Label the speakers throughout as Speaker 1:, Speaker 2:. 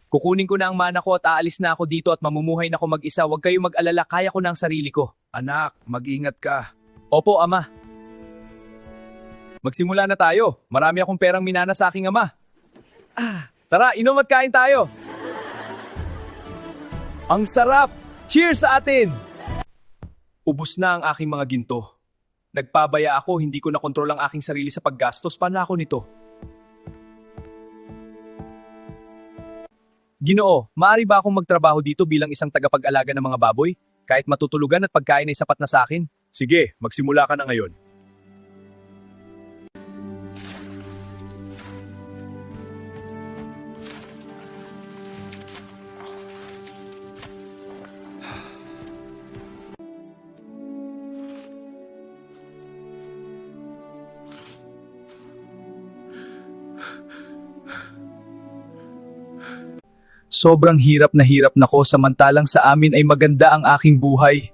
Speaker 1: Kukunin ko na ang mana ko at aalis na ako dito at mamumuhay na ako mag-isa. Huwag kayo mag-alala, kaya ko na ang sarili ko.
Speaker 2: Anak, mag-ingat ka.
Speaker 1: Opo, ama. Magsimula na tayo. Marami akong perang minana sa aking ama. Tara, inom at kain tayo. Ang sarap! Cheers sa atin! Ubus na ang aking mga ginto. Nagpabaya ako, hindi ko na kontrol ang aking sarili sa paggastos. Paano ako nito? Ginoo, maaari ba akong magtrabaho dito bilang isang tagapag-alaga ng mga baboy? Kahit matutulugan at pagkain ay sapat na sa akin?
Speaker 2: Sige, magsimula ka na ngayon.
Speaker 1: Sobrang hirap na ko samantalang sa amin ay maganda ang aking buhay.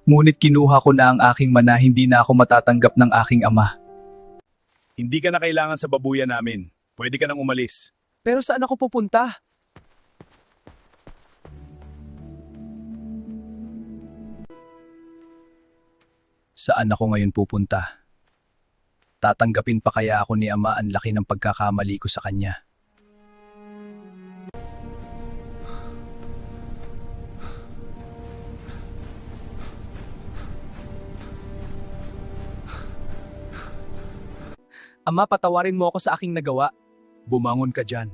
Speaker 1: Ngunit kinuha ko na ang aking mana, hindi na ako matatanggap ng aking ama.
Speaker 2: Hindi ka na kailangan sa babuyan namin. Pwede ka nang umalis.
Speaker 1: Pero saan ako pupunta? Saan ako ngayon pupunta? Tatanggapin pa kaya ako ni ama ang laki ng pagkakamali ko sa kanya? Ama, patawarin mo ako sa aking nagawa.
Speaker 2: Bumangon ka dyan.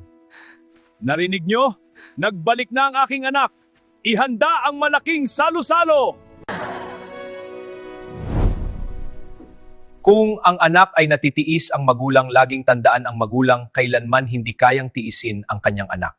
Speaker 2: Narinig nyo? Nagbalik na ang aking anak. Ihanda ang malaking salo-salo!
Speaker 1: Kung ang anak ay natitiis ang magulang, laging tandaan ang magulang kailanman hindi kayang tiisin ang kanyang anak.